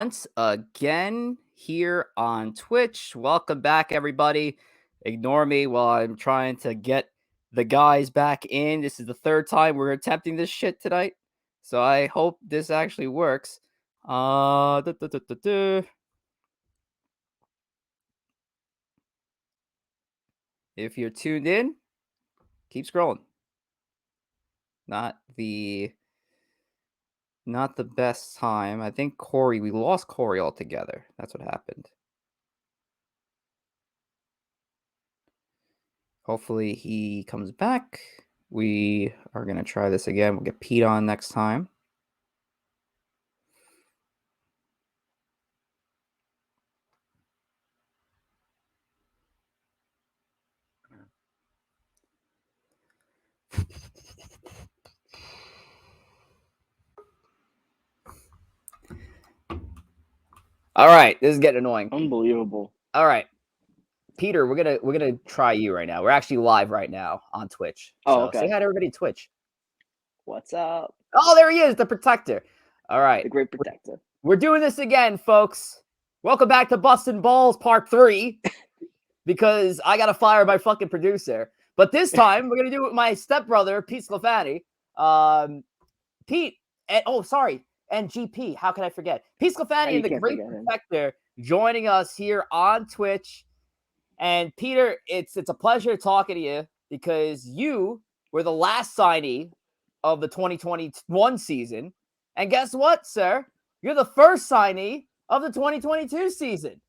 once again here on Twitch. Welcome back, everybody. Ignore me while I'm trying to get the guys back in. This is the third time we're attempting this shit tonight, so I hope this actually works. Duh, duh, duh, duh, duh. If you're tuned in, keep scrolling. Not the best time. I think we lost Corey altogether. That's what happened. Hopefully he comes back. We are going to try this again. We'll get Pete on next time. All right, this is getting annoying. Unbelievable. All right, Peter, we're gonna try you right now. We're actually live right now on Twitch. So okay. say hi to everybody on Twitch. What's up? Oh, there he is, the protector. All right, The great protector. we're doing this again, folks. Welcome back to Bustin' Balls Part 3 because I got to fire my fucking producer. But this time, we're going to do it with my stepbrother, Pete Sclafani. Pete, and GP. How can I forget? Pete Sclafani and the Great Protector joining us here on Twitch. And Peter, it's a pleasure talking to you because you were the last signee of the 2021 season. And guess what, sir? You're the first signee of the 2022 season.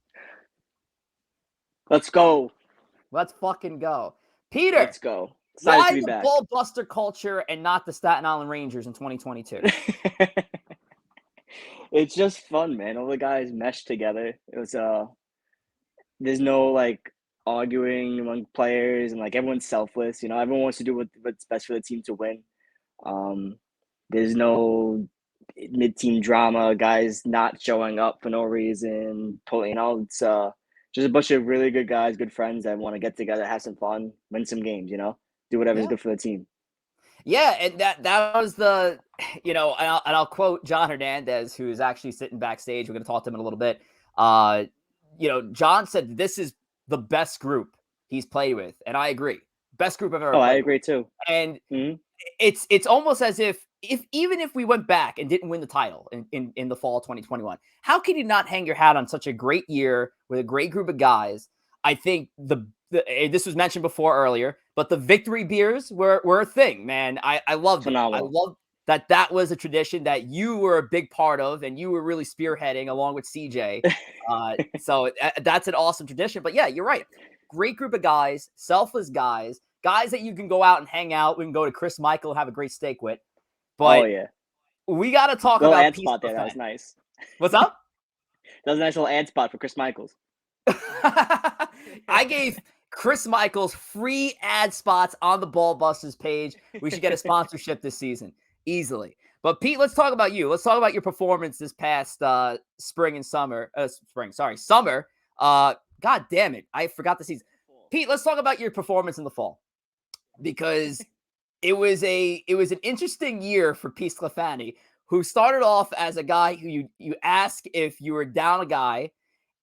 Let's go. Let's fucking go. Peter, let's go. Why the Ballbuster culture and not the Staten Island Rangers in 2022? It's just fun, man. All the guys meshed together. It was there's no like arguing among players, and like everyone's selfless. You know, everyone wants to do what's best for the team to win. There's no mid-team drama, guys not showing up for no reason. It's just a bunch of really good guys, good friends that want to get together, have some fun, win some games. You know, do whatever's good for the team. Yeah, and that was the, and I'll quote John Hernandez, who is actually sitting backstage. We're going to talk to him in a little bit. John said this is the best group he's played with, and I agree. Best group I've ever played. I agree too. And it's almost as if even if we went back and didn't win the title in the fall of 2021, how can you not hang your hat on such a great year with a great group of guys? I think this was mentioned before earlier, but the victory beers were a thing, man. I loved it. I loved that was a tradition that you were a big part of, and you were really spearheading along with CJ. So that's an awesome tradition. But yeah, you're right. Great group of guys, selfless guys that you can go out and hang out. We can go to Chris Michael and have a great steak with. But we got to talk about ad spot there. That was nice. What's up? That was a nice little ad spot for Chris Michaels. I gave Chris Michaels free ad spots on the Ballbusters page. We should get a sponsorship this season easily. But Pete, let's talk about you. Let's talk about your performance this past summer. God damn it, I forgot the season. Pete, let's talk about your performance in the fall, because it was an interesting year for Pete Sclafani, who started off as a guy who you ask if you were down a guy,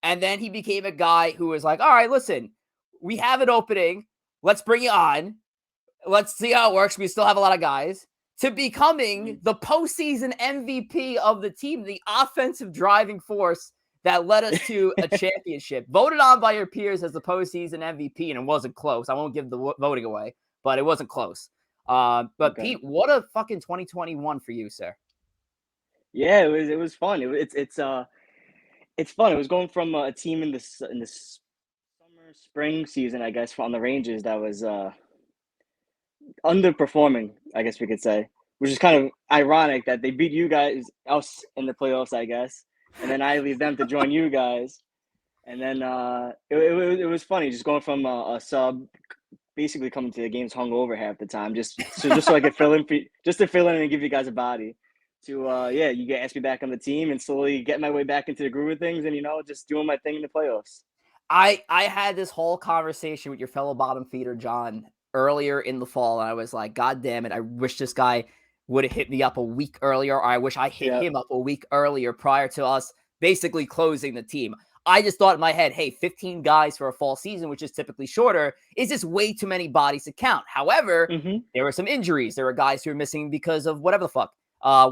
and then he became a guy who was like, all right, listen, we have an opening. Let's bring you on. Let's see how it works. We still have a lot of guys. To becoming the postseason MVP of the team, the offensive driving force that led us to a championship. Voted on by your peers as the postseason MVP, and it wasn't close. I won't give the voting away, but it wasn't close. But Pete, what a fucking 2021 for you, sir. Yeah, it was fun. It's fun. It was going from a team in the spring season, I guess, on the Rangers that was underperforming, I guess we could say, which is kind of ironic that they beat you guys, us, in the playoffs, I guess, and then I leave them to join you guys, and then it was funny just going from a sub, basically coming to the games hungover half the time, just so I could fill in and give you guys a body. To you get asked me back on the team and slowly get my way back into the groove of things, and just doing my thing in the playoffs. I had this whole conversation with your fellow bottom feeder John earlier in the fall, and I was like, God damn it, I wish this guy would have hit me up a week earlier, or I wish I hit him up a week earlier prior to us basically closing the team. I just thought in my head, hey, 15 guys for a fall season, which is typically shorter, is just way too many bodies to count. However, there were some injuries. There were guys who were missing because of whatever the fuck.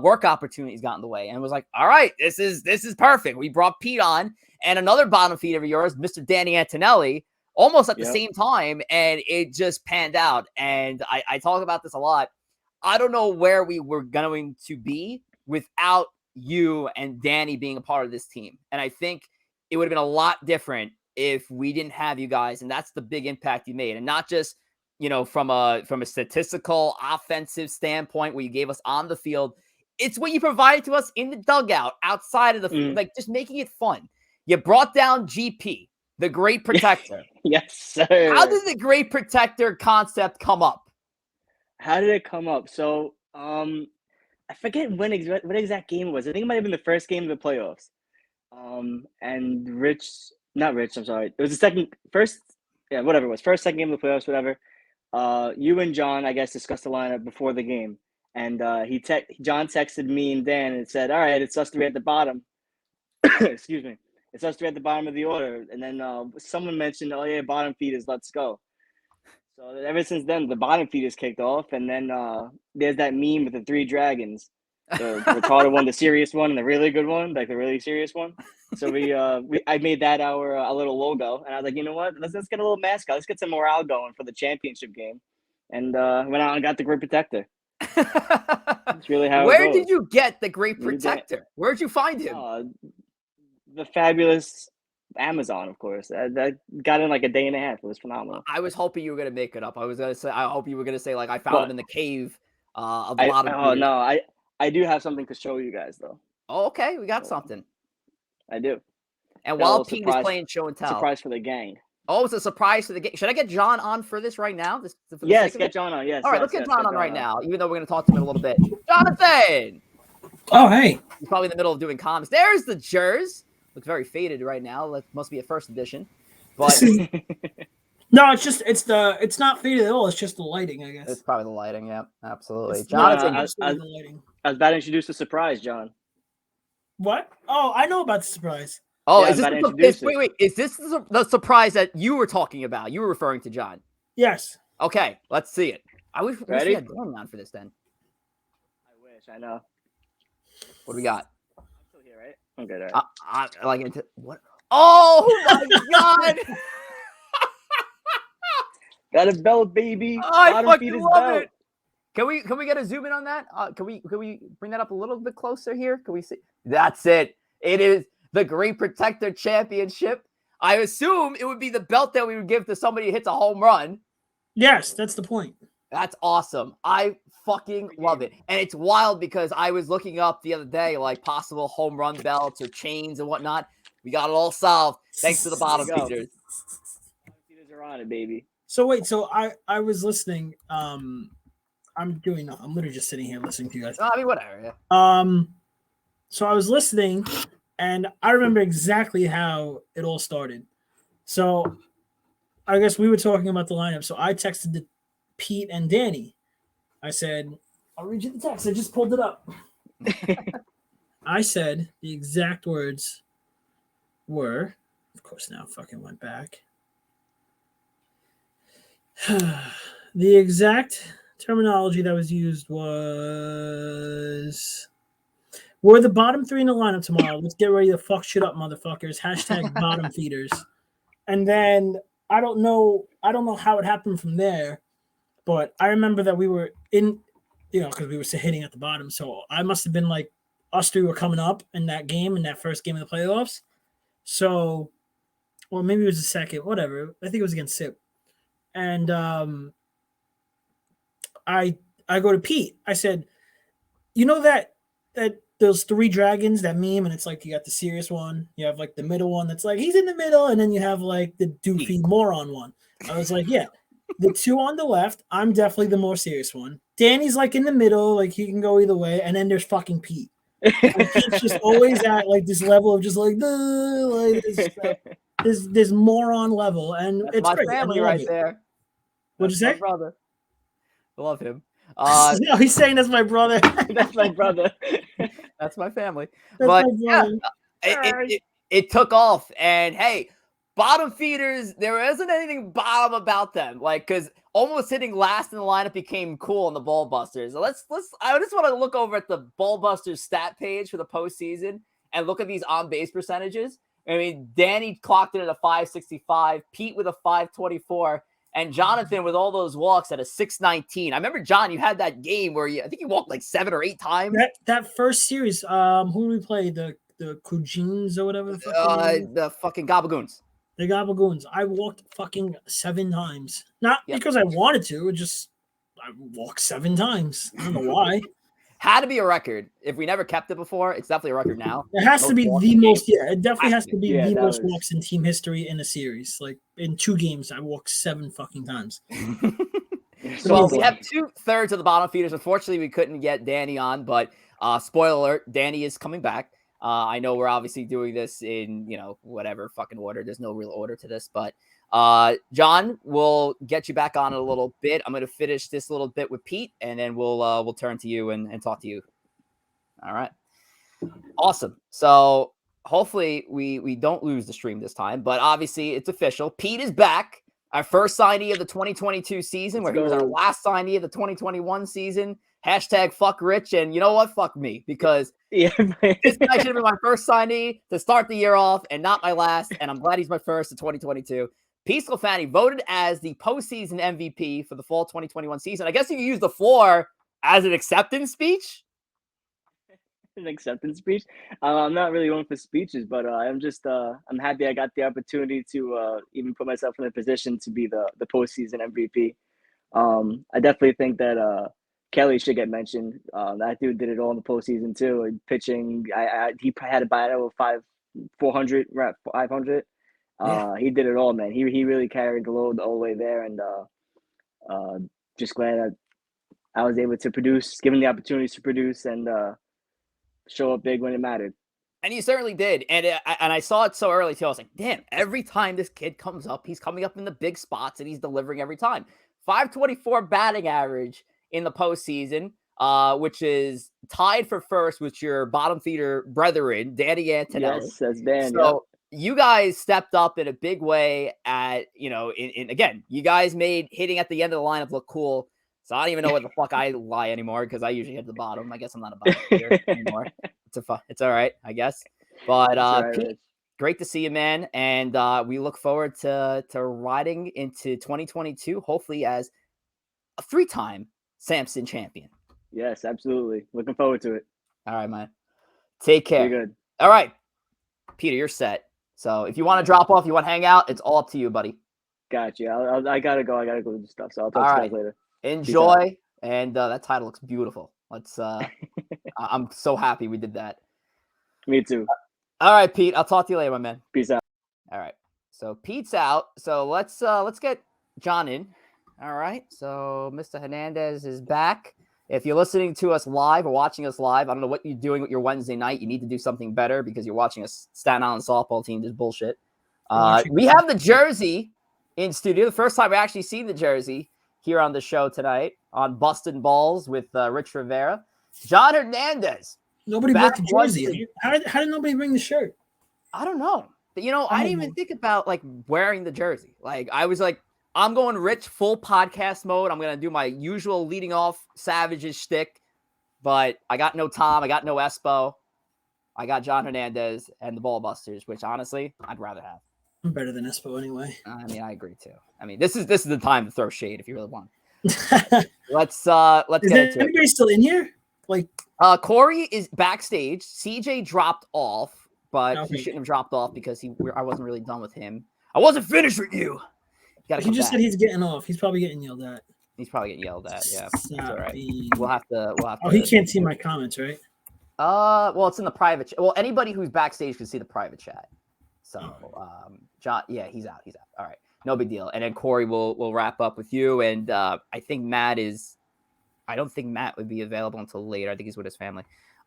Work opportunities got in the way, and was like, all right, this is perfect. We brought Pete on, and another bottom feeder of yours, Mr. Danny Antonelli, almost at the same time, and it just panned out. And I talk about this a lot. I don't know where we were going to be without you and Danny being a part of this team. And I think it would have been a lot different if we didn't have you guys. And that's the big impact you made. And not just, from a statistical offensive standpoint where you gave us on the field. It's what you provided to us in the dugout outside of the field, like just making it fun. You brought down GP, the Great Protector. Yes, sir. How did the Great Protector concept come up? How did it come up? So, I forget what exact game it was. I think it might have been the first game of the playoffs. And not Rich, I'm sorry. It was second game of the playoffs, whatever. You and John, I guess, discussed the lineup before the game. And John texted me and Dan and said, all right, it's us three at the bottom. Excuse me. It's us three at the bottom of the order. And then someone mentioned, oh, yeah, bottom feeders, let's go. So ever since then, the bottom feeders kicked off. And then there's that meme with the three dragons. The retarded one, the serious one, and the really good one, like the really serious one. So I made that our little logo. And I was like, you know what? Let's get a little mascot. Let's get some morale going for the championship game. And went out and got the Great Protector. That's really how it goes. Where did you get the Great Protector? Where'd you find him? The fabulous Amazon, of course. That got in like a day and a half. It was phenomenal. I was hoping you were gonna make it up. I hope you were gonna say like I found it in the cave of a lot of. Oh no, I do have something to show you guys though. Oh, okay, we got something. I do. And while Pete is playing show and tell, surprise for the gang. Oh, it's a surprise for the game. Should I get John on for this right now? Yes, get John on. Yes. All right, let's get John on right now, even though we're going to talk to him in a little bit. Jonathan! Oh, hey. He's probably in the middle of doing comms. There's the Jers. Looks very faded right now. That must be a first edition. But no, it's not faded at all. It's just the lighting, I guess. It's probably the lighting. Yeah, absolutely. Jonathan, I was about to introduce the surprise, John. What? Oh, I know about the surprise. Oh, yeah, wait. Is this the surprise that you were talking about? You were referring to John. Yes. Okay, let's see it. I wish we had Dan on for this then. I wish. I know. What do we got? I'm still here, right? I'm good. All right. I like it. What? Oh my God! Got a belt, baby. I fucking love it. Can we get a zoom in on that? Can we bring that up a little bit closer here? Can we see? That's it. It is the Great Protector Championship. I assume it would be the belt that we would give to somebody who hits a home run. Yes, that's the point. That's awesome. I fucking love it. And it's wild because I was looking up the other day, like possible home run belts or chains and whatnot. We got it all solved thanks to the bottom feeders. Feeders are on it, baby. So wait, I was listening. I'm literally just sitting here listening to you guys. I mean, whatever. Yeah. So I was listening, and I remember exactly how it all started. So I guess we were talking about the lineup. So I texted Pete and Danny. I said, I'll read you the text. I just pulled it up. I said the exact words were, of course, now fucking went back. The exact terminology that was used was, we're the bottom three in the lineup tomorrow. Let's get ready to fuck shit up, motherfuckers. # bottom feeders. And then I don't know how it happened from there, but I remember that we were in, because we were hitting at the bottom. So I must have been like, us three were coming up in that first game of the playoffs. So, or maybe it was the second, whatever. I think it was against SIP. And I go to Pete. I said, you know that those three dragons, that meme, and it's like you got the serious one, you have like the middle one that's like he's in the middle, and then you have like the doofy moron one. I was like, yeah, the two on the left, I'm definitely the more serious one. Danny's like in the middle, like he can go either way, and then there's fucking Pete. And Pete's just always at like this level of just like this moron level, and that's it's my great. family right there. What'd you say? My brother. I love him. No, he's saying that's my brother. That's my brother. That's my family. That's but my brother. yeah, It took off, and hey, bottom feeders, there isn't anything bottom about them. Like, because almost hitting last in the lineup became cool on the Ballbusters. So I just want to look over at the Ballbusters stat page for the postseason and look at these on base percentages. I mean, Danny clocked it at a 565, Pete with a 524, and Jonathan with all those walks at a 619. I remember, John, you had that game where I think you walked like 7 or 8 times. That first series, who did we play? The Kujins or whatever the fucking Gabagoons. The Gabagoons. I walked fucking 7 times. Not because I wanted to, I walked 7 times. I don't know why. Had to be a record. If we never kept it before, it's definitely a record now. It has to be the most. Yeah, it definitely has to be the most walks in team history in a series. Like in 2 games, I walked 7 fucking times. Well, we have 2/3 of the bottom feeders. Unfortunately, we couldn't get Danny on, but spoiler alert, Danny is coming back. I know we're obviously doing this in, whatever fucking order. There's no real order to this, but John, we'll get you back on in a little bit. I'm going to finish this little bit with Pete, and then we'll turn to you and talk to you. All right. Awesome. So hopefully we don't lose the stream this time, but obviously it's official. Pete is back. Our first signee of the 2022 season, where he was our last signee of the 2021 season. Hashtag fuck Rich. And you know what? Fuck me, because this guy should have been my first signee to start the year off and not my last. And I'm glad he's my first in 2022. Pete Sclafani voted as the postseason MVP for the fall 2021 season. I guess you could use the floor as an acceptance speech. An acceptance speech. I'm not really going for speeches, but I'm happy I got the opportunity to even put myself in a position to be the postseason MVP. I definitely think that Kelly should get mentioned. That dude did it all in the postseason too. Pitching, he had a bat over 400, 500. He did it all, man. He really carried the load all the way there, and just glad that I was able to produce, given the opportunities to produce and show up big when it mattered. And he certainly did. And I saw it so early too. I was like, damn, every time this kid comes up, he's coming up in the big spots and he's delivering every time. 524 batting average in the postseason, which is tied for first with your bottom feeder brethren, Danny Antonelli. Yes, that's Dan. So you guys stepped up in a big way at, again, you guys made hitting at the end of the lineup look cool. So I don't even know what the fuck I lie anymore, because I usually hit the bottom. I guess I'm not a bottom feeder anymore. It's all right, I guess. But right, Pete, great to see you, man. And we look forward to riding into 2022, hopefully as a 3-time Samson champion. Yes, absolutely. Looking forward to it. All right, man. Take care. You're good. All right. Peter, you're set. So if you want to drop off, you want to hang out, it's all up to you, buddy. Got you. I gotta go. I gotta go do stuff. So I'll talk to you guys later. Enjoy. And that title looks beautiful. Let's I'm so happy we did that. Me too. All right, Pete. I'll talk to you later, my man. Peace out. All right. So Pete's out. So let's get John in. All right. So Mr. Hernandez is back. If you're listening to us live or watching us live, I don't know what you're doing with your Wednesday night. You need to do something better, because you're watching a Staten Island softball team. This bullshit. We have the jersey in studio. The first time we actually seen the jersey here on the show tonight on Bustin' Balls with Rich Rivera. John Hernandez. Nobody brought the jersey. How did nobody bring the shirt? I don't know. But, I didn't even think about wearing the jersey. I was like, I'm going Rich full podcast mode. I'm going to do my usual leading off Savages shtick. But I got no Tom. I got no Espo. I got John Hernandez and the Ballbusters, which honestly, I'd rather have. I'm better than Espo anyway. I mean, I agree too. I mean, this is the time to throw shade if you really want. Let's get into it. Everybody still in here? Corey is backstage. CJ dropped off, but he shouldn't have dropped off because I wasn't really done with him. I wasn't finished with you. He just said he's getting off. He's probably getting yelled at. He's probably getting yelled at. Yeah, that's all right. We'll have to. Oh, he can't see my comments, right? Well, it's in the private. Well, anybody who's backstage can see the private chat. So, John, yeah, he's out. All right, no big deal. And then Corey will wrap up with you. And I think Matt is. I don't think Matt would be available until later. I think he's with his family.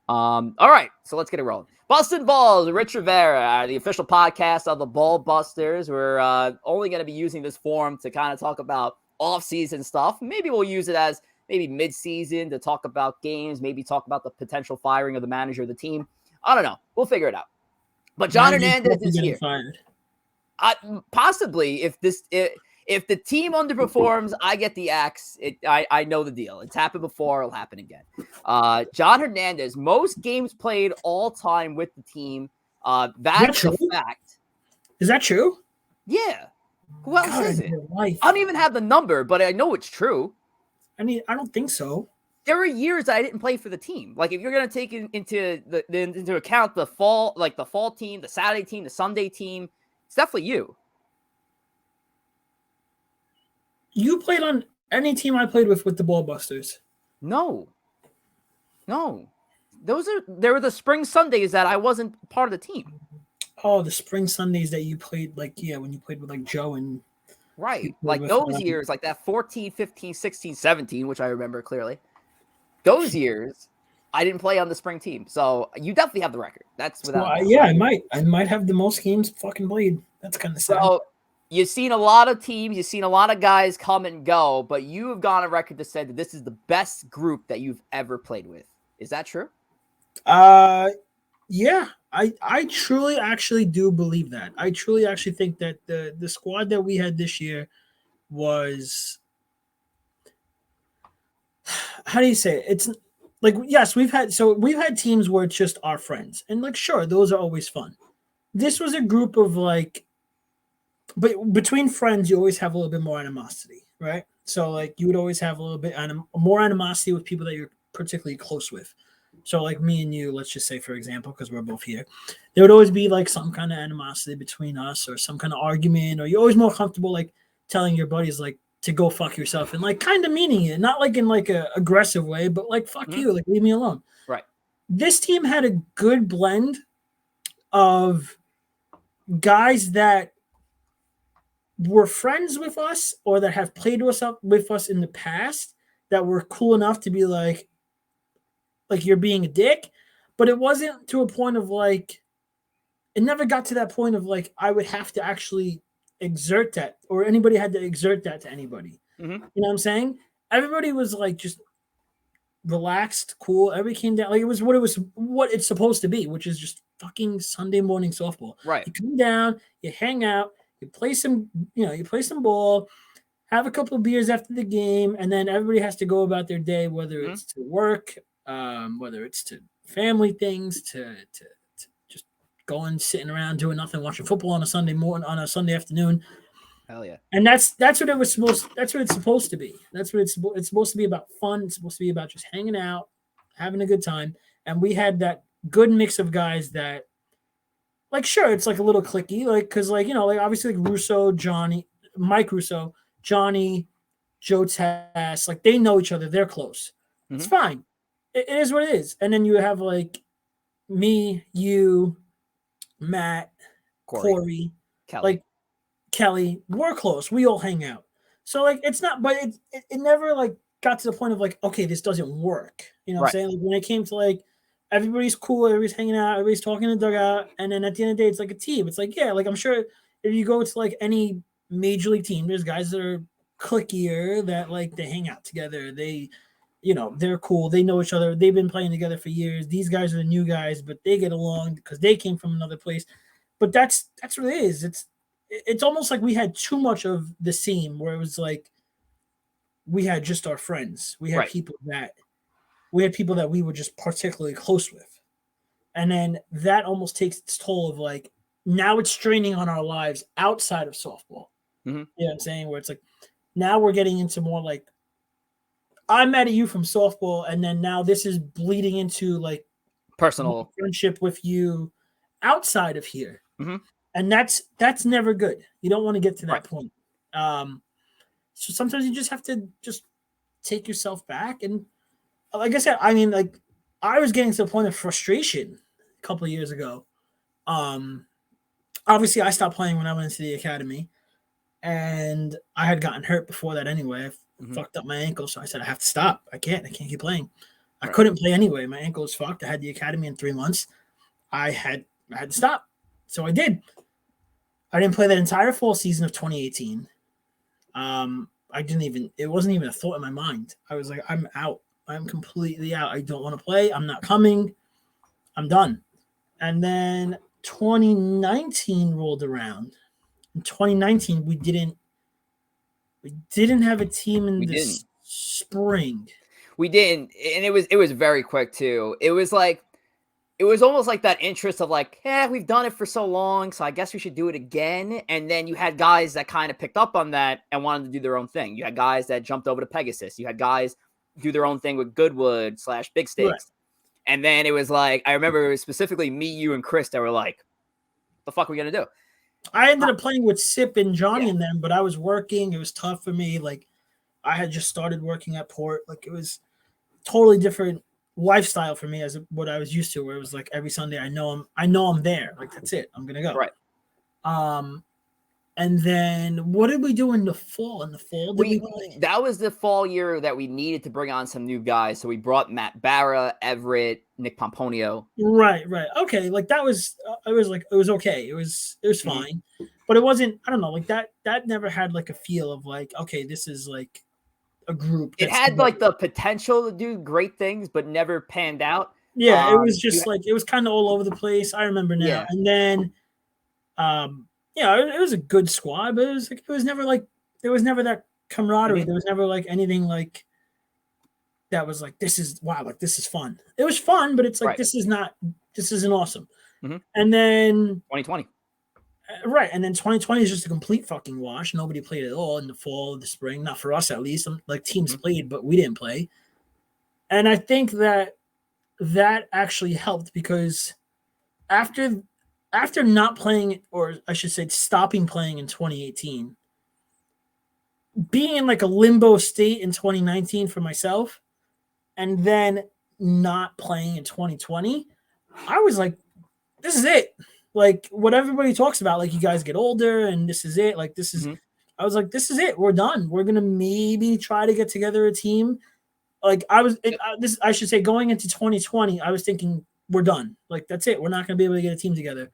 All right, so let's get it rolling. Bustin' Balls with Rich Rivera, the official podcast of the Ballbusters. We're only going to be using this forum to kind of talk about off-season stuff. Maybe we'll use it as maybe mid-season to talk about games, maybe talk about the potential firing of the manager of the team. I don't know. We'll figure it out. But John Managers Hernandez definitely is getting here. fired. Possibly, if the team underperforms, I get the axe. I know the deal. It's happened before. It'll happen again. John Hernandez, most games played all time with the team. That's a fact. Is that true? Yeah. Who else God, is it? your life. I don't even have the number, but I know it's true. I mean, I don't think so. There were years that I didn't play for the team. Like, if you're gonna take into account the fall team, the Saturday team, the Sunday team, it's definitely you. You played on any team I played with the Ballbusters. No. There were the spring Sundays that I wasn't part of the team. Oh, the spring Sundays that you played, like, yeah, when you played with, like, Joe and... Right. Like, those years, like that 14, 15, 16, 17, which I remember clearly. Those years, I didn't play on the spring team. So, you definitely have the record. That's without doubt. Yeah, I might have the most games fucking played. That's kind of sad. So, you've seen a lot of teams, you've seen a lot of guys come and go, but you have gone on record to say that this is the best group that you've ever played with. Is that true? Yeah, I truly actually do believe that. I truly actually think that the squad that we had this year was, how do you say it? It's like, yes, we've had teams where it's just our friends, and like, sure, those are always fun. This was a group of like, but between friends, you always have a little bit more animosity, right? So like, you would always have a little bit more animosity with people that you're particularly close with. So like me and you, let's just say, for example, because we're both here, there would always be like some kind of animosity between us, or some kind of argument, or you're always more comfortable like telling your buddies like to go fuck yourself, and like kind of meaning it, not like in like a aggressive way, but like fuck you, like leave me alone. Right. This team had a good blend of guys that were friends with us or that have played with us in the past that were cool enough to be like you're being a dick, but it wasn't to a point of like, it never got to that point of like, I would have to actually exert that, or anybody had to exert that to anybody. Mm-hmm. You know what I'm saying? Everybody was like just relaxed, cool. Everybody came down. Like, it was what it's supposed to be, which is just fucking Sunday morning softball. Right. You come down, you hang out, you play some ball, have a couple of beers after the game, and then everybody has to go about their day, whether it's to work, whether it's to family things, to just going, sitting around doing nothing, watching football on a Sunday morning, on a Sunday afternoon. Hell yeah. And that's what it was supposed. That's what it's supposed to be. That's what it's supposed to be about. Fun. It's supposed to be about just hanging out, having a good time. And we had that good mix of guys that, like, sure, it's like a little cliquey, like, because like, like obviously like Russo, Johnny, Mike Russo, Johnny, Joe Tass, like they know each other. They're close. Mm-hmm. It's fine. It is what it is. And then you have like me, you, Matt, Corey, like Kelly. We're close. We all hang out. So like, it's not, but it never like got to the point of like, okay, this doesn't work. You know what I'm saying? Like when it came to like, everybody's cool, everybody's hanging out, everybody's talking in the dugout, and then at the end of the day, it's like a team. It's like, yeah, like I'm sure if you go to like any major league team, there's guys that are clickier, that like they hang out together. They, they're cool. They know each other. They've been playing together for years. These guys are the new guys, but they get along because they came from another place. But that's what it is. It's almost like we had too much of the same, where it was like we had just our friends. We had people that we were just particularly close with. And then that almost takes its toll of like, now it's straining on our lives outside of softball. Mm-hmm. You know what I'm saying? Where it's like, now we're getting into more like, I'm mad at you from softball, and then now this is bleeding into like personal friendship with you outside of here. Mm-hmm. And that's never good. You don't want to get to that point. So sometimes you just have to just take yourself back. And like I said, I mean, like I was getting to the point of frustration a couple of years ago. Obviously I stopped playing when I went into the academy, and I had gotten hurt before that anyway. I fucked up my ankle, so I said I have to stop. I can't keep playing. I couldn't play anyway. My ankle was fucked. I had the academy in 3 months. I had to stop. So I did. I didn't play that entire fall season of 2018. It wasn't even a thought in my mind. I was like, I'm out. I'm completely out. I don't want to play. I'm not coming. I'm done. And then 2019 rolled around. In 2019, we didn't have a team in the spring. We didn't, and it was very quick too. It was almost like that interest of like, we've done it for so long, so I guess we should do it again. And then you had guys that kind of picked up on that and wanted to do their own thing. You had guys that jumped over to Pegasus. You had guys do their own thing with Goodwood / Big Stakes. Right. And then it was like, I remember it was specifically me, you, and Chris that were like, the fuck are we going to do? I ended up playing with Sip and Johnny and them, but I was working. It was tough for me. Like, I had just started working at Port. Like, it was totally different lifestyle for me as what I was used to, where it was like every Sunday I know I'm there. Like, that's it. I'm gonna go. Right. And then what did we do in the fall? That was the fall year that we needed to bring on some new guys. So we brought Matt Barra, Everett, Nick Pomponio. Right. Okay. Like that was it was okay. It was fine. But it wasn't, I don't know, like that never had like a feel of like, okay, this is like a group. It had like the potential to do great things, but never panned out. Yeah, it was just like, it was kind of all over the place. I remember now. Yeah. And then, it was a good squad, but it was never like, there was never that camaraderie. There was never like anything like that was like, this is fun. It was fun, but it's like, this isn't awesome. Mm-hmm. And then 2020. Right. And then 2020 is just a complete fucking wash. Nobody played at all in the fall, the spring, not for us at least. Like teams played, but we didn't play. And I think that actually helped because after not playing, or I should say stopping playing in 2018, being in like a limbo state in 2019 for myself, and then not playing in 2020, I was like, this is it. Like what everybody talks about, like you guys get older and this is it. Like this is, I was like, this is it. We're done. We're going to maybe try to get together a team. Like I should say going into 2020, I was thinking we're done. Like that's it. We're not going to be able to get a team together.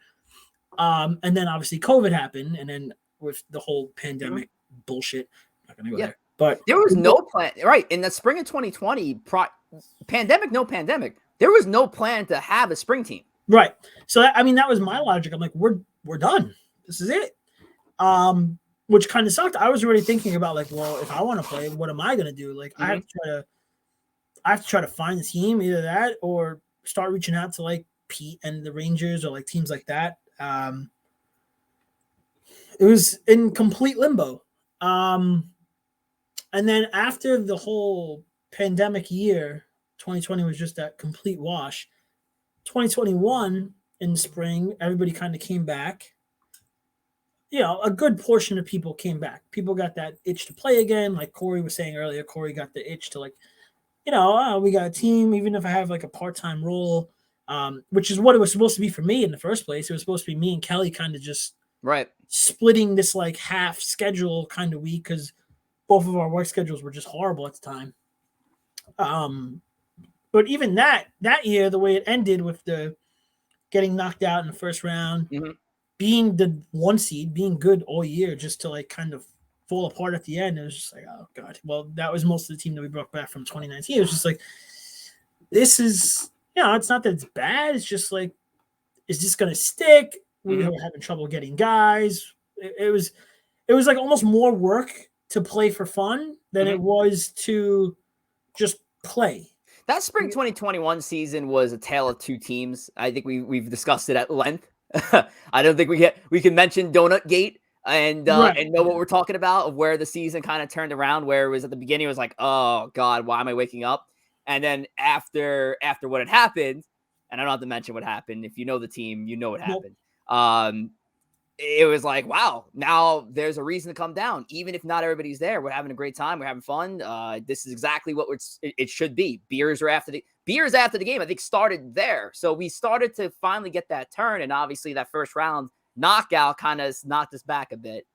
And then obviously COVID happened. And then with the whole pandemic bullshit, I'm not going to go there. But there was no plan, right? In the spring of 2020, pandemic, no pandemic, there was no plan to have a spring team. Right. So that was my logic. I'm like, we're done. This is it. Which kind of sucked. I was already thinking about like, well, if I want to play, what am I going to do? Like I have to try to find a team, either that or start reaching out to like Pete and the Rangers or like teams like that. It was in complete limbo. And then after the whole pandemic year, 2020 was just that complete wash. 2021 in the spring, everybody kind of came back. You know, a good portion of people came back. People got that itch to play again. Like Corey was saying earlier, Corey got the itch to like, we got a team, even if I have like a part-time role, which is what it was supposed to be for me in the first place. It was supposed to be me and Kelly kind of just splitting this like half schedule kind of week because both of our work schedules were just horrible at the time. But even that year, the way it ended with the getting knocked out in the first round, being the 1 seed, being good all year, just to like kind of fall apart at the end, it was just like, oh god. Well, that was most of the team that we brought back from 2019. It was just like, this is, it's not that it's bad. It's just like, is this going to stick? We were having trouble getting guys. It was like almost more work to play for fun than it was to just play. That spring 2021 season was a tale of two teams. I think we've discussed it at length. I don't think we can mention Donut Gate and know what we're talking about, of where the season kind of turned around, where it was at the beginning, it was like, oh God, why am I waking up? And then after what had happened, and I don't have to mention what happened. If you know the team, you know what happened. It was like, wow, now there's a reason to come down. Even if not everybody's there, we're having a great time. We're having fun. This is exactly what it should be. Beers after the game, I think, started there. So we started to finally get that turn. And obviously that first round knockout kind of knocked us back a bit.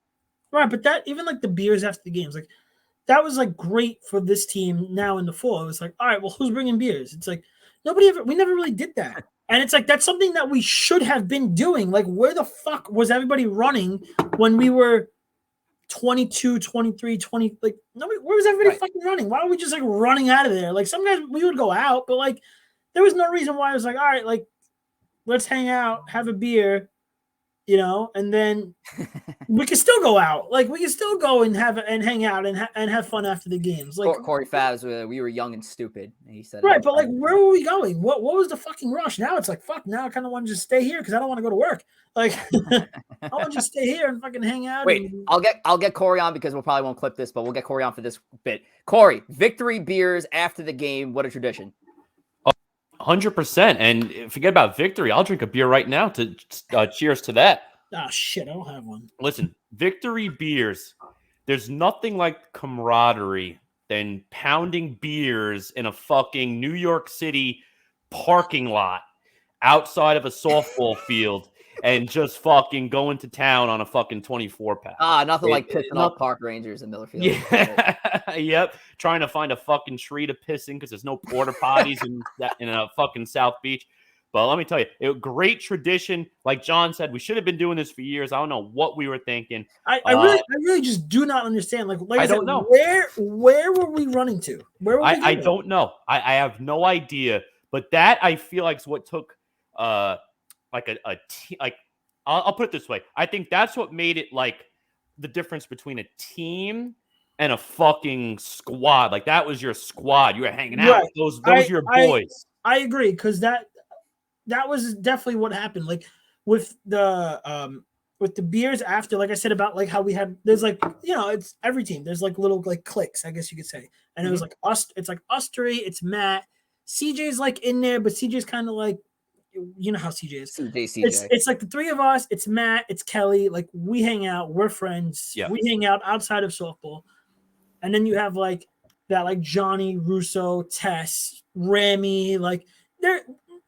Right. But that, even like the beers after the games, like that was like great for this team now in the fall. It was like, all right, well, who's bringing beers? It's like, we never really did that. And it's like, that's something that we should have been doing. Like, where the fuck was everybody running when we were 22, 23, 20? Like, nobody, where was everybody fucking running? Why were we just like running out of there? Like, sometimes we would go out, but like, there was no reason why I was like, all right, like, let's hang out, have a beer, and then we can still go out. Like, we can still go and hang out and have fun after the games. Like, Corey Favs, we were young and stupid. And he said, right, but like, where were we going? What was the fucking rush? Now it's like, fuck. Now I kind of want to just stay here because I don't want to go to work. Like, I want to just stay here and fucking hang out. Wait, I'll get Corey on because we'll probably won't clip this, but we'll get Corey on for this bit. Corey, victory beers after the game. What a tradition. 100%. And forget about victory. I'll drink a beer right now to cheers to that. Oh, shit. I don't have one. Listen, victory beers. There's nothing like camaraderie than pounding beers in a fucking New York City parking lot outside of a softball field and just fucking going to town on a fucking 24-pack. Nothing like pissing off park rangers in Millerfield. Yeah. Yep. Trying to find a fucking tree to piss in because there's no porta potties in a fucking South Beach. But let me tell you, great tradition. Like John said, we should have been doing this for years. I don't know what we were thinking. I really just do not understand. Like I don't know. Where were we running to? Where were we I don't know. I have no idea. But that I feel like is what took like I'll put it this way. I think that's what made it like the difference between a team and a fucking squad. Like that was your squad. You were hanging out Right. with those were your boys. I agree, because that was definitely what happened. Like with the beers after, like I said about like how there's like, it's every team. There's like little like cliques, I guess you could say. And it was like us. It's like us three. It's Matt. CJ's like in there, but CJ's kind of like, you know how CJ is. CJ. It's like the three of us. It's Matt. It's Kelly. Like we hang out. We're friends. Yeah. We hang out outside of softball. And then you have like that, like Johnny, Russo, Tess, Rami. Like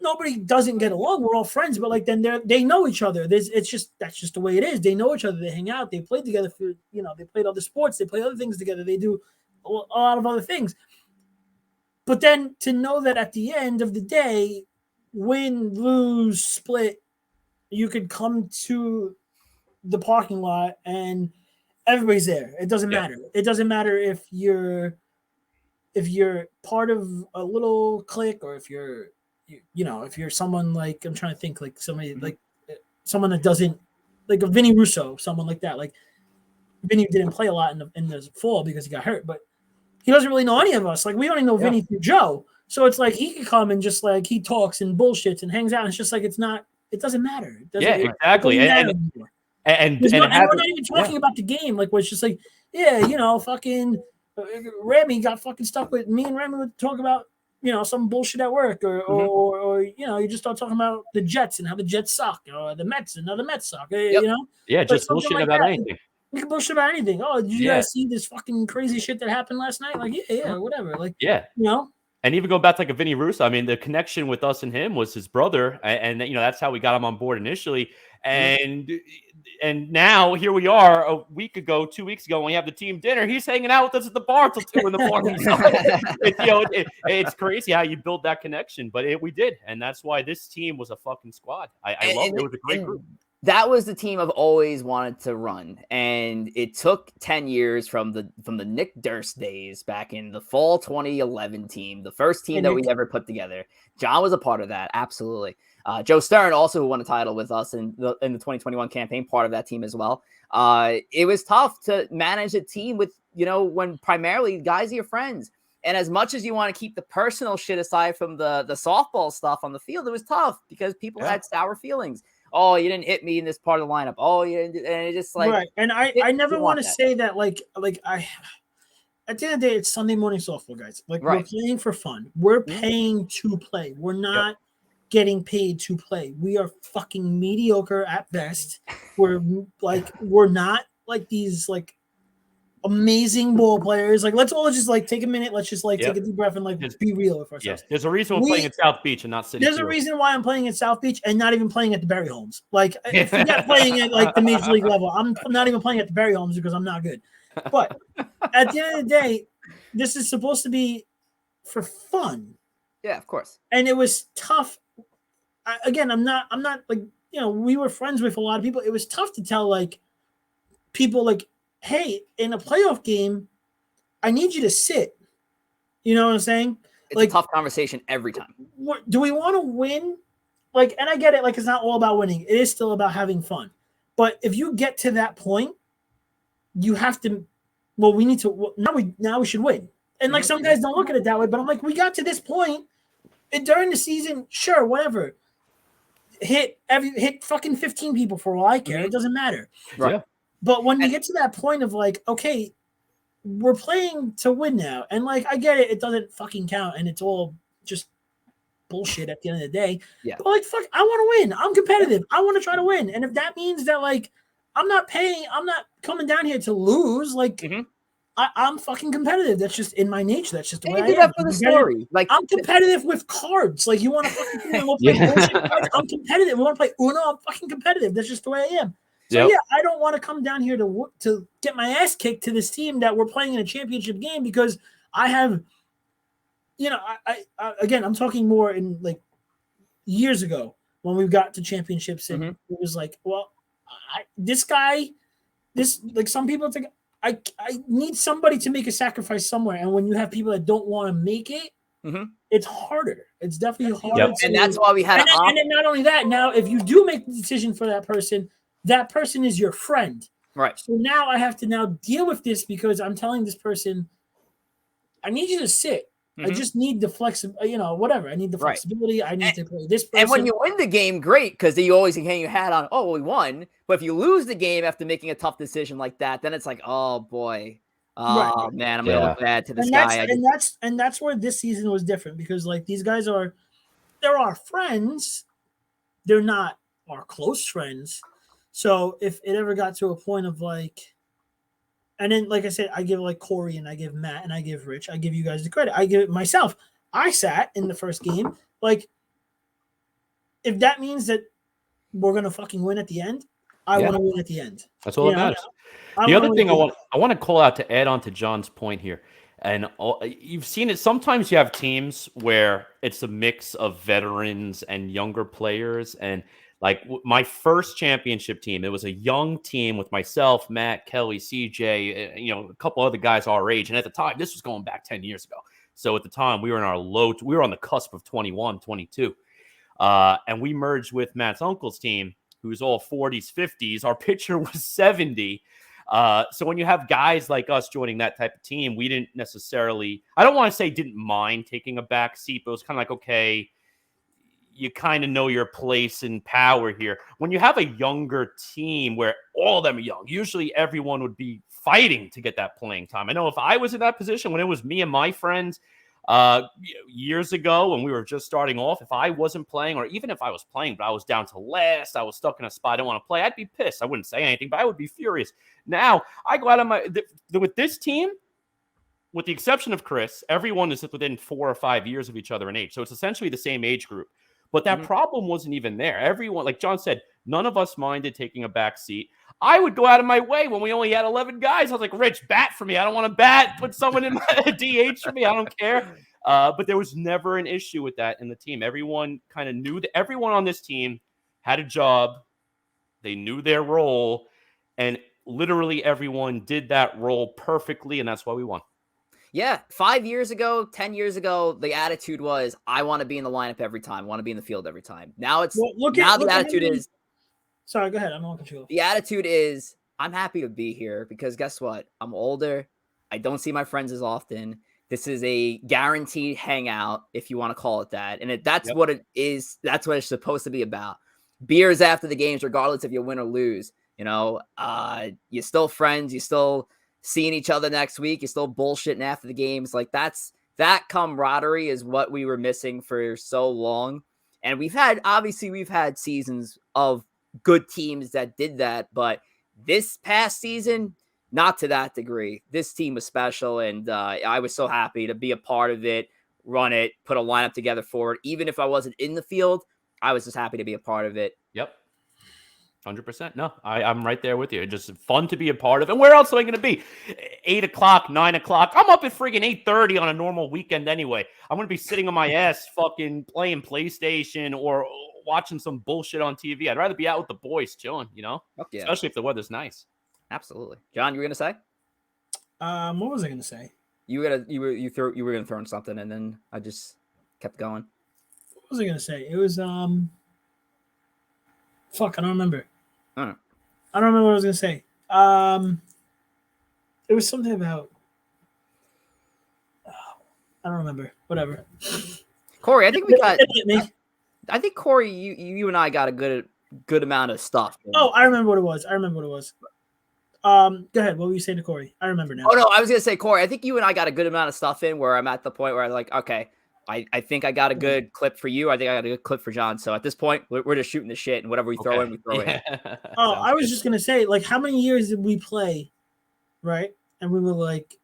nobody doesn't get along. We're all friends, but like then they know each other. That's just the way it is. They know each other. They hang out. They play together for they played other sports. They play other things together. They do a lot of other things. But then to know that at the end of the day, win, lose, split, you could come to the parking lot and everybody's there. It doesn't matter. It doesn't matter if you're part of a little clique or if you're someone like, I'm trying to think, like somebody like someone that doesn't, like a Vinny Russo, someone like that. Like Vinny didn't play a lot in the fall because he got hurt, but he doesn't really know any of us. Like we only know Vinny through Joe. So it's like he could come and just like he talks and bullshits and hangs out. And it's just like it doesn't matter. It doesn't exactly. And we're not even talking about the game. Like where it's just like, fucking Remy got fucking stuck with me and Remy would talk about some bullshit at work or you just start talking about the Jets and how the Jets suck or the Mets and how the Mets suck. Yeah, just bullshit like about anything. We can bullshit about anything. Oh, did you guys see this fucking crazy shit that happened last night? Like, whatever. Like, And even going back to like a Vinny Russo, I mean, the connection with us and him was his brother, and that's how we got him on board initially. And now here we are 2 weeks ago, when we have the team dinner. He's hanging out with us at the bar till 2 a.m. So it's crazy how you build that connection, but we did, and that's why this team was a fucking squad. I love it. It was a great group. That was the team I've always wanted to run, and it took 10 years from the Nick Durst days back in the fall 2011 team, the first team that we ever put together. John was a part of that, absolutely. Joe Stern also, who won a title with us in the 2021 campaign, part of that team as well. It was tough to manage a team with when primarily guys are your friends, and as much as you want to keep the personal shit aside from the softball stuff on the field, it was tough because people had sour feelings. Oh, you didn't hit me in this part of the lineup. Oh, you didn't. And it just like right. And I never want to say that like I. At the end of the day, it's Sunday morning softball, guys. Like we're playing for fun. We're paying to play. We're not getting paid to play. We are fucking mediocre at best. We're not like these like amazing ball players. Like let's all just like take a minute. Let's just like take a deep breath and like be real with ourselves. Yes, there's a reason we're playing at South Beach and not City. There's a reason why I'm playing at South Beach and not even playing at the Berry Homes. Like if you're not playing at like the major league level, I'm not even playing at the Berry Homes because I'm not good. But at the end of the day, this is supposed to be for fun. Yeah, of course. And it was tough. I'm not like we were friends with a lot of people. It was tough to tell like people like, hey, in a playoff game, I need you to sit. You know what I'm saying? It's like a tough conversation every time. Do we want to win like, and I get it, like, it's not all about winning. It is still about having fun. But if you get to that point, you have to, well, we need to, now we should win. And like, some guys don't look at it that way, but I'm like, we got to this point, and during the season, sure, whatever. Hit fucking 15 people for all I care. It doesn't matter. Right. Yeah. But when you get to that point of like, okay, we're playing to win now. And like, I get it. It doesn't fucking count. And it's all just bullshit at the end of the day. Yeah. But like, fuck, I want to win. I'm competitive. I want to try to win. And if that means that like, I'm not coming down here to lose. Like, I'm fucking competitive. That's just in my nature. That's just the way I am. That for the story. Like, I'm competitive with cards. Like, you want to fucking we'll play bullshit cards. I'm competitive. We want to play Uno. I'm fucking competitive. That's just the way I am. So yeah, I don't want to come down here to get my ass kicked to this team that we're playing in a championship game because I have, you know, I again, I'm talking more in like years ago when we got to championships and it was like, well, like some people think I need somebody to make a sacrifice somewhere, and when you have people that don't want to make it, it's harder. It's definitely harder. And that's why we had. And then not only that, now if you do make the decision for that person is your friend, right? So now I have to now deal with this because I'm telling this person, I need you to sit. I just need the flexibility, you know, whatever. I need the flexibility. I need to play this person. And when you win the game, great, because you always hang your hat on, oh, we won. But if you lose the game after making a tough decision like that, then it's like, oh boy, man, I'm gonna look bad to this guy. And that's where this season was different because like these guys they're our friends, they're not our close friends. So if it ever got to a point of like, and then, like I said, I give like Corey and I give Matt and I give Rich. I give you guys the credit. I give it myself. I sat in the first game. Like, if that means that we're going to fucking win at the end, I want to win at the end. That's all that matters. The other thing I want to call out to add on to John's point here, and you've seen it. Sometimes you have teams where it's a mix of veterans and younger players, and like my first championship team, it was a young team with myself, Matt, Kelly, CJ, you know, a couple other guys our age. And at the time, this was going back 10 years ago. So at the time, we were on the cusp of 21, 22. And we merged with Matt's uncle's team, who's all 40s, 50s. Our pitcher was 70. So when you have guys like us joining that type of team, we didn't necessarily, I don't want to say didn't mind taking a back seat, but it was kind of like, okay, you kind of know your place and power here. When you have a younger team where all of them are young, usually everyone would be fighting to get that playing time. I know if I was in that position when it was me and my friends years ago when we were just starting off, if I wasn't playing, or even if I was playing, but I was down to last, I was stuck in a spot I didn't want to play, I'd be pissed. I wouldn't say anything, but I would be furious. Now, I go out of with this team, with the exception of Chris, everyone is within 4 or 5 years of each other in age. So it's essentially the same age group. But that problem wasn't even there. Everyone, like John said, none of us minded taking a back seat. I would go out of my way when we only had 11 guys. I was like, Rich, bat for me. I don't want to bat. Put someone in my DH for me. I don't care. But there was never an issue with that in the team. Everyone kind of knew that everyone on this team had a job. They knew their role. And literally everyone did that role perfectly. And that's why we won. Yeah, 5 years ago, 10 years ago, the attitude was, I want to be in the lineup every time, want to be in the field every time. Now it's the attitude is. Sorry, go ahead. I'm not control. The attitude is, I'm happy to be here because guess what? I'm older. I don't see my friends as often. This is a guaranteed hangout, if you want to call it that. And that's what it is. That's what it's supposed to be about. Beers after the games, regardless if you win or lose. You know, you're still friends. You're still seeing each other next week. You're still bullshitting after the games. Like that camaraderie is what we were missing for so long. And we've had seasons of good teams that did that, but this past season, not to that degree. This team was special, and I was so happy to be a part of it, run it, put a lineup together for it. Even if I wasn't in the field, I was just happy to be a part of it. Yep. 100%. No, I'm right there with you. It's just fun to be a part of. And where else am I going to be? 8 o'clock, 9 o'clock. I'm up at friggin' 8:30 on a normal weekend anyway. I'm going to be sitting on my ass fucking playing PlayStation or watching some bullshit on TV. I'd rather be out with the boys chilling, you know? Yeah. Especially if the weather's nice. Absolutely. John, you were going to say? What was I going to say? You were going to throw in something, and then I just kept going. What was I going to say? It was Fuck, I don't remember. I don't know. I don't remember what I was gonna say. It was something about. I don't remember. Whatever. Corey, I think we got. Me. I think Corey, you and I got a good amount of stuff. Oh, I remember what it was. Go ahead. What were you saying to Corey? I remember now. Oh no, I was gonna say, Corey, I think you and I got a good amount of stuff in where I'm at the point where I'm like, okay, I think I got a good clip for you. I think I got a good clip for John. So at this point, we're just shooting the shit, and whatever we throw in, we throw in. Oh, I was just gonna say, like, how many years did we play, right? And we were like,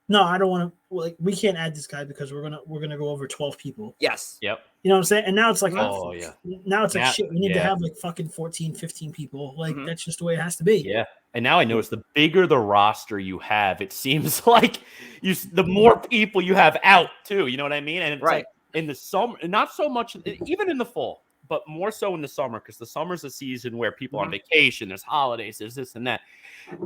no, I don't want to. Like, we can't add this guy because we're gonna go over 12 people. Yes. Yep. You know what I'm saying? And now it's like, oh yeah. Now it's like Now, shit. We need to have like fucking 14, 15 people. Like that's just the way it has to be. Yeah. And now I notice the bigger the roster you have, it seems like the more people you have out too. You know what I mean? And it's like in the summer, not so much, even in the fall, but more so in the summer, because the summer's a season where people are on vacation, there's holidays, there's this and that.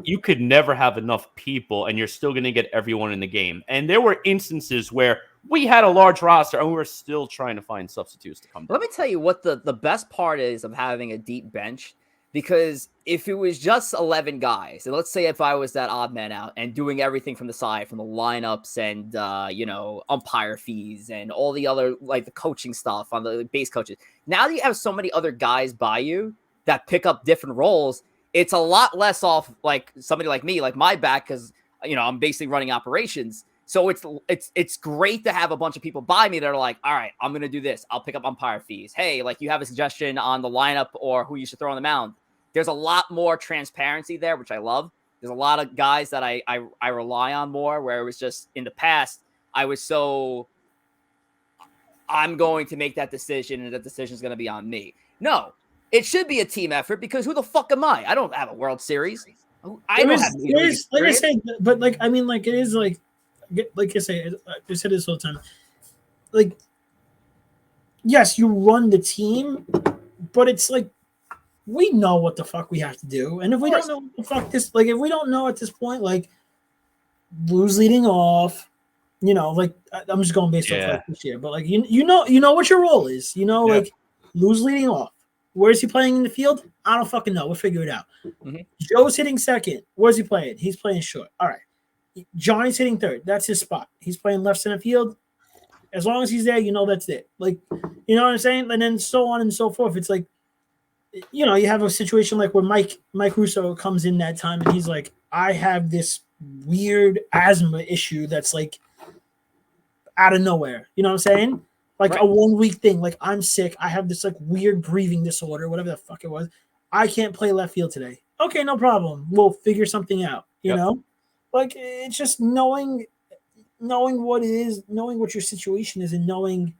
You could never have enough people, and you're still going to get everyone in the game. And there were instances where we had a large roster, and we were still trying to find substitutes to come down. Let me tell you what the best part is of having a deep bench, because if it was just 11 guys, and let's say if I was that odd man out and doing everything from the side, from the lineups and, umpire fees and all the other, like the coaching stuff on the base coaches, now that you have so many other guys by you that pick up different roles, it's a lot less off like somebody like me, like my back, because, I'm basically running operations. So it's great to have a bunch of people by me that are like, all right, I'm going to do this. I'll pick up umpire fees. Hey, like you have a suggestion on the lineup or who you should throw on the mound. There's a lot more transparency there, which I love. There's a lot of guys that I rely on more, where it was just in the past, I was so, I'm going to make that decision and that decision is going to be on me. No, it should be a team effort, because who the fuck am I? I don't have a World Series. I don't have like I say, but like, I mean, like it is like I say, I said this all the time. Like, yes, you run the team, but it's like, we know what the fuck we have to do. And if we don't know what the fuck this, like, if we don't know at this point, like, Blues leading off, like, I'm just going based off like this year, but like, you know what your role is, like, Blues leading off. Where's he playing in the field? I don't fucking know. We'll figure it out. Joe's hitting second. Where's he playing? He's playing short. All right. Johnny's hitting third. That's his spot. He's playing left center field. As long as he's there, that's it. Like, you know what I'm saying? And then so on and so forth. It's like, you have a situation like when Mike Russo comes in that time and he's like, I have this weird asthma issue that's like out of nowhere. You know what I'm saying? Like a 1 week thing. Like, I'm sick. I have this like weird breathing disorder, whatever the fuck it was. I can't play left field today. Okay, no problem. We'll figure something out. You know? Like, it's just knowing what it is, knowing what your situation is, and knowing.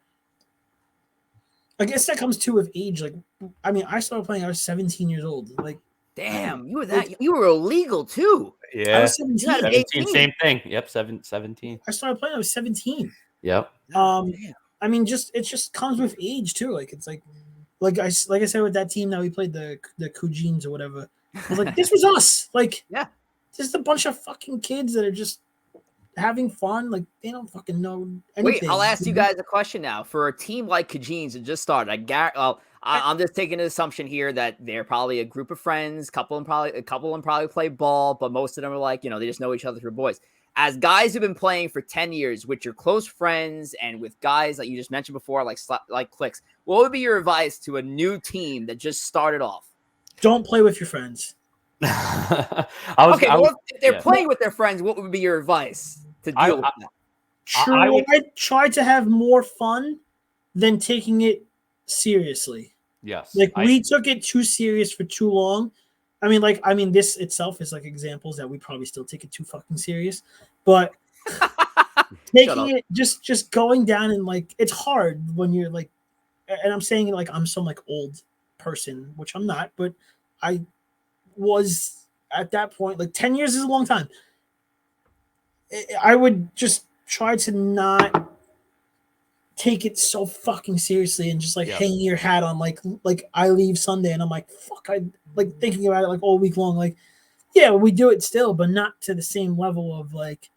I guess that comes too with age. Like, I mean, I started playing. I was 17 years old. Like, damn, you were that. You were illegal too. Yeah, I was 17. Same thing. Yep, 17. I started playing. I was 17. Yep. I mean, it just comes with age too. Like, it's like I said with that team that we played, the Cougines or whatever. I was like, this was us. Like, just a bunch of fucking kids that are just having fun. Like, they don't fucking know anything. Wait, I'll ask you guys a question now. For a team like Cougines that just started, I'm just taking an assumption here that they're probably a group of friends. A couple of them probably play ball, but most of them are like, they just know each other through boys. As guys who've been playing for 10 years with your close friends and with guys like you just mentioned before, like Clicks, what would be your advice to a new team that just started off? Don't play with your friends. If they're playing with their friends, what would be your advice to deal with that? Try to have more fun than taking it seriously. Yes. Like, we took it too serious for too long. I mean, this itself is like examples that we probably still take it too fucking serious, but taking it just going down and like, it's hard when you're like, and I'm saying like, I'm some like old person, which I'm not, but I was at that point, like 10 years is a long time. I would just try to not take it so fucking seriously and just like hang your hat on like I leave Sunday and I'm like, fuck, I like thinking about it like all week long. Like, yeah, we do it still, but not to the same level of like,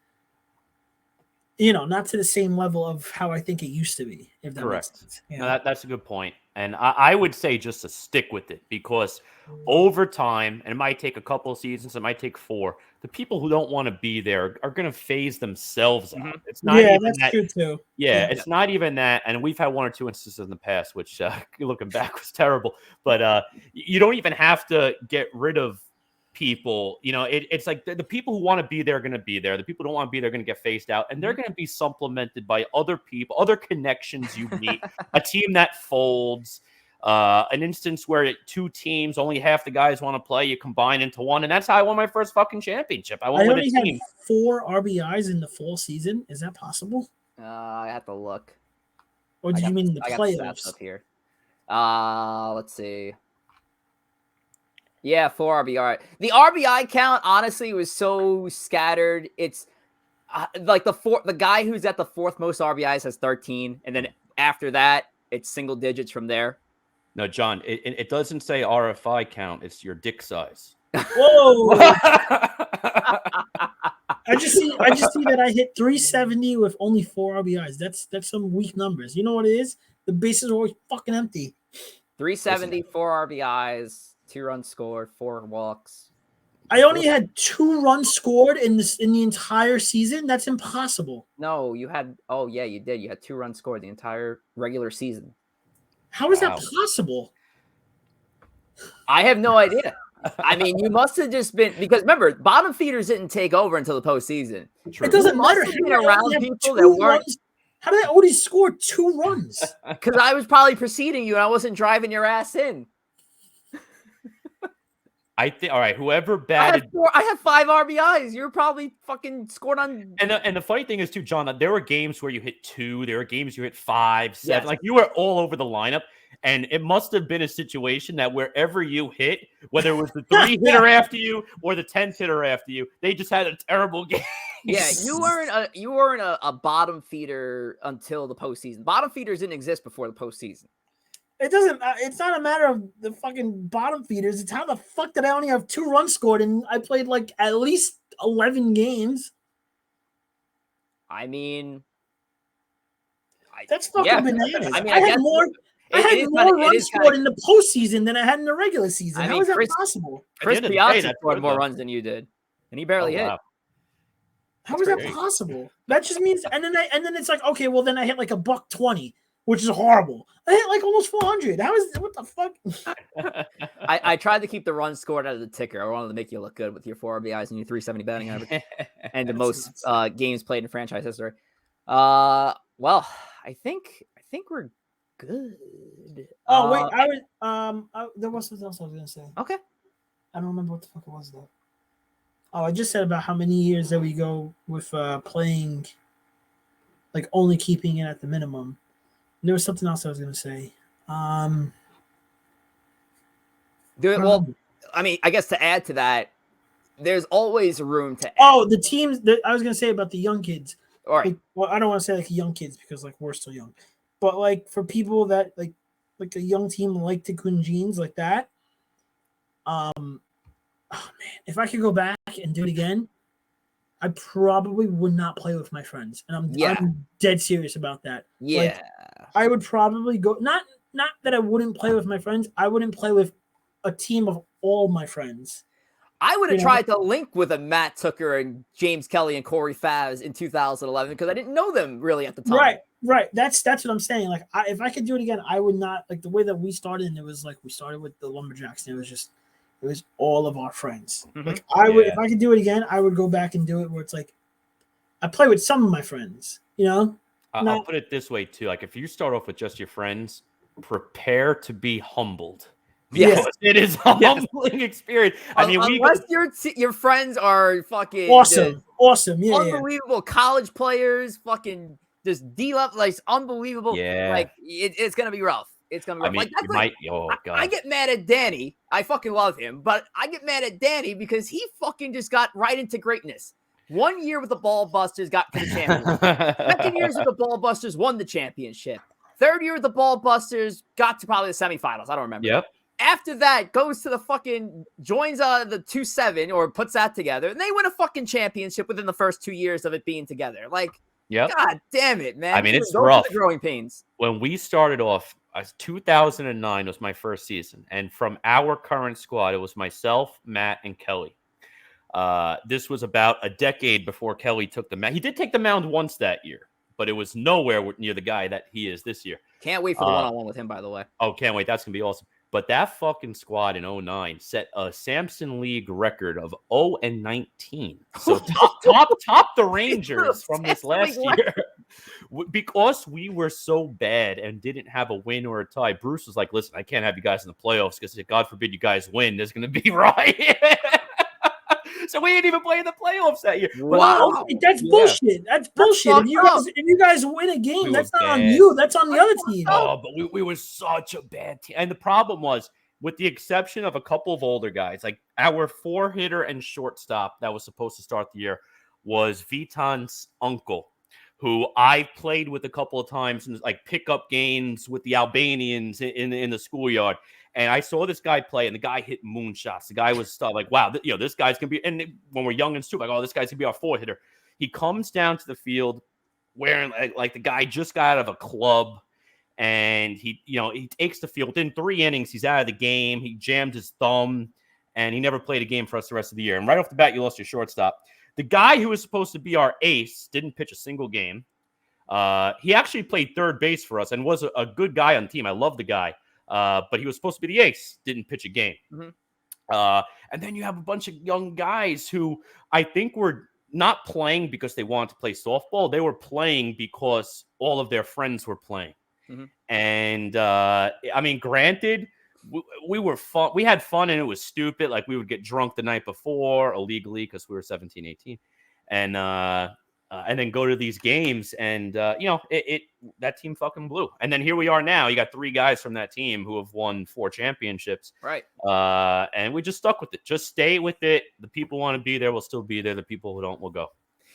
not to the same level of how I think it used to be. If that correct. Makes sense. Yeah. No, that's a good point. And I would say just to stick with it, because over time, and it might take a couple of seasons, it might take 4, the people who don't want to be there are going to phase themselves out. Mhm. It's not even that's that. true too. Yeah, it's not even that. And we've had 1 or 2 instances in the past, which looking back was terrible. But you don't even have to get rid of people. You know, it's like the people who want to be there are going to be there. The people who don't want to be there are going to get phased out, and they're going to be supplemented by other people, other connections you meet, a team that folds. An instance where 2 teams, only half the guys want to play, you combine into one, and that's how I won my first fucking championship. I won with a only team. had 4 RBIs in the full season. Is that possible? I have to look. Or did you mean in the I got the stats playoffs? up here. Let's see. Yeah, 4 RBI. The RBI count honestly was so scattered. It's like the guy who's at the 4th most RBIs has 13, and then after that, it's single digits from there. No, John, it doesn't say RFI count. It's your dick size. Whoa! I just see that I hit 370 with only 4 RBIs. That's some weak numbers. You know what it is? The bases are always fucking empty. 370, 4 RBIs, 2 runs scored, 4 walks. I only had 2 runs scored in the entire season. That's impossible. No, you had. Oh yeah, you did. You had 2 runs scored the entire regular season. How is that possible? I have no idea. I mean, you must have just been, because remember, bottom feeders didn't take over until the postseason. It doesn't matter. Must have been around people that weren't. How did I only score 2 runs? Because I was probably preceding you and I wasn't driving your ass in. I think. All right, whoever batted. I have 5 RBIs. You're probably fucking scored on. And the funny thing is too, John, that there were games where you hit 2. There were games you hit 5, 7. Yes. Like you were all over the lineup. And it must have been a situation that wherever you hit, whether it was the 3 hitter after you or the 10th hitter after you, they just had a terrible game. Yeah, you weren't a bottom feeder until the postseason. Bottom feeders didn't exist before the postseason. It doesn't. It's not a matter of the fucking bottom feeders. It's how the fuck did I only have 2 runs scored and I played like at least 11 games. I mean, that's fucking bananas. I mean, I had more. I had more runs scored in the postseason than I had in the regular season. How is that possible? Chris Piazza scored more runs than you did, and he barely hit. How is that possible? That just means, and then it's like, okay, well then I hit like a $120, which is horrible. I hit like almost 400. How is what the fuck? I tried to keep the runs scored out of the ticker. I wanted to make you look good with your 4 RBIs and your 370 batting average, and the most games played in franchise history. Well, I think we're good. Oh wait, there was something else I was gonna say. Okay. I don't remember what the fuck it was though. Oh, I just said about how many years that we go with playing, like only keeping it at the minimum. And there was something else I was gonna say. Well, I mean, I guess to add to that, there's always room to add. Oh, the teams that I was gonna say about the young kids. All right. Like, well, I don't want to say like young kids because like we're still young, but like for people that like a young team like Tikkun Jeans like that. Oh man, if I could go back and do it again, I probably would not play with my friends, and I'm dead serious about that. Yeah, like, I would probably go not that I wouldn't play with my friends. I wouldn't play with a team of all my friends. I would have tried to link with a Matt Tucker and James Kelly and Corey Favs in 2011 because I didn't know them really at the time. Right. That's what I'm saying. Like, if I could do it again, I would not like the way that we started. And it was like we started with the Lumberjacks, and it was all of our friends. Mm-hmm. Like I would, if I could do it again, I would go back and do it where it's like I play with some of my friends. You know, I'll put it this way too. Like if you start off with just your friends, prepare to be humbled. Yes, it is a humbling experience. I mean, unless your friends are fucking awesome, unbelievable college players, fucking just D-level, like unbelievable. Yeah, like it's gonna be rough. It's gonna be rough. I mean, I get mad at Danny. I fucking love him, but I get mad at Danny because he fucking just got right into greatness. 1 year with the Ballbusters, got to the championship. Second years with the Ballbusters, won the championship. Third year with the Ballbusters, got to probably the semifinals. I don't remember. Yep. After that, goes to the fucking joins the 2-7 or puts that together, and they win a fucking championship within the first 2 years of it being together. Like, Yep. God damn it, man. I mean, Those it's are rough. the growing pains. When we started off, 2009 was my first season. And from our current squad, it was myself, Matt, and Kelly. This was about a decade before Kelly took the mound. He did take the mound once that year, but it was nowhere near the guy that he is this year. Can't wait for the one-on-one with him, by the way. Oh, can't wait. That's going to be awesome. But that fucking squad in 09 set a Samson League record of 0-19. So top the Rangers from this last year. Because we were so bad and didn't have a win or a tie, Bruce was like, listen, I can't have you guys in the playoffs because God forbid you guys win. There's going to be riot. So we didn't even play in the playoffs that year. Wow. That's bullshit. That's bullshit. If you guys win a game, that's not on you. That's on the other team. Oh, but we were such a bad team. And the problem was, with the exception of a couple of older guys, like our 4-hitter and shortstop that was supposed to start the year was Vitan's uncle, who I played with a couple of times in like pickup games with the Albanians in the schoolyard. And I saw this guy play, and the guy hit moonshots. The guy was like, wow, this guy's going to be – and when we're young and stupid, like, oh, this guy's going to be our 4-hitter. He comes down to the field wearing like the guy just got out of a club, and he takes the field. Within 3 innings, he's out of the game. He jammed his thumb, and he never played a game for us the rest of the year. And right off the bat, you lost your shortstop. The guy who was supposed to be our ace didn't pitch a single game. He actually played third base for us and was a good guy on the team. I love the guy. But he was supposed to be the ace, didn't pitch a game. Mm-hmm. And then you have a bunch of young guys who I think were not playing because they wanted to play softball. They were playing because all of their friends were playing. Mm-hmm. And I mean, granted, we were fun. We had fun and it was stupid. Like we would get drunk the night before illegally because we were 17, 18. And then go to these games and, that team fucking blew. And then here we are now. You got 3 guys from that team who have won 4 championships. Right. And we just stuck with it. Just stay with it. The people want to be there will still be there. The people who don't will go.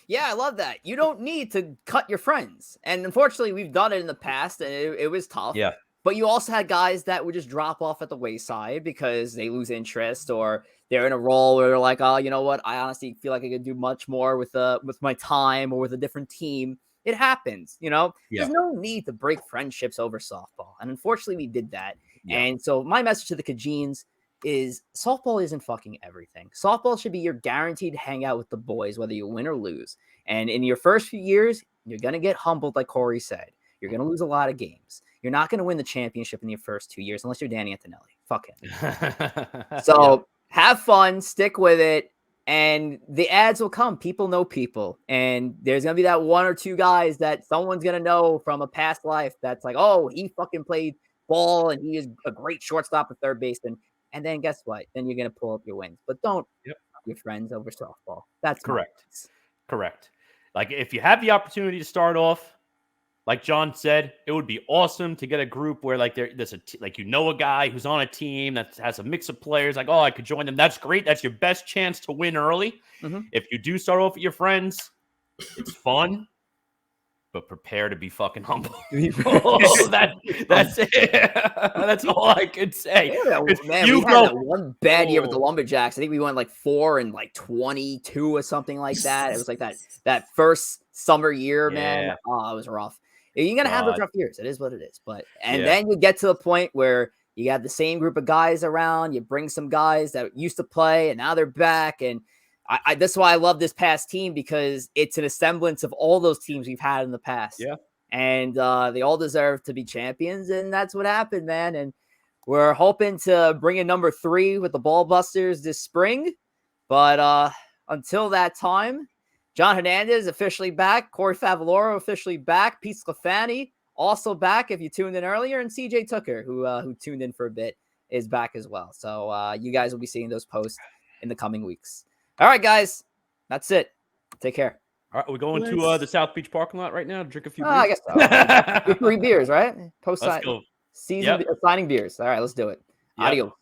Yeah, I love that. You don't need to cut your friends. And unfortunately, we've done it in the past, and it was tough. Yeah. But you also had guys that would just drop off at the wayside because they lose interest or they're in a role where they're like, oh, you know what? I honestly feel like I could do much more with my time or with a different team. It happens, Yeah. There's no need to break friendships over softball. And unfortunately, we did that. Yeah. And so my message to the Cajuns is softball isn't fucking everything. Softball should be your guaranteed hangout with the boys, whether you win or lose. And in your first few years, you're going to get humbled, like Corey said. You're going to lose a lot of games. You're not going to win the championship in your first 2 years unless you're Danny Antonelli. Fuck him. So have fun, stick with it, and the ads will come. People know people. And there's going to be that 1 or 2 guys that someone's going to know from a past life that's like, oh, he fucking played ball and he is a great shortstop at third baseman. And then guess what? Then you're going to pull up your wins. But don't your friends over softball. That's correct. Correct. Like if you have the opportunity to start off, like John said, it would be awesome to get a group where like there's a guy who's on a team that has a mix of players. Like, oh, I could join them. That's great. That's your best chance to win early. Mm-hmm. If you do start off with your friends, it's fun, but prepare to be fucking humble. That's it. That's all I could say. Yeah, man, we had that one bad year with the Lumberjacks. I think we went like 4-22 or something like that. It was like that first summer year, man. Oh, it was rough. You're gonna have those rough years. It is what it is. But then you get to the point where you have the same group of guys around. You bring some guys that used to play and now they're back. And that's why I love this past team, because it's an semblance of all those teams we've had in the past. Yeah. And they all deserve to be champions. And that's what happened, man. And we're hoping to bring in number 3 with the Ballbusters this spring. But until that time, John Hernandez officially back. Corey Favaloro officially back. Pete Sclafani also back if you tuned in earlier. And CJ Tucker, who tuned in for a bit, is back as well. So you guys will be seeing those posts in the coming weeks. All right, guys. That's it. Take care. All right, we're going to the South Beach parking lot right now to drink a few beers. I guess so. 3 beers, right? Post-signing beers. All right, let's do it. Yep. Adios.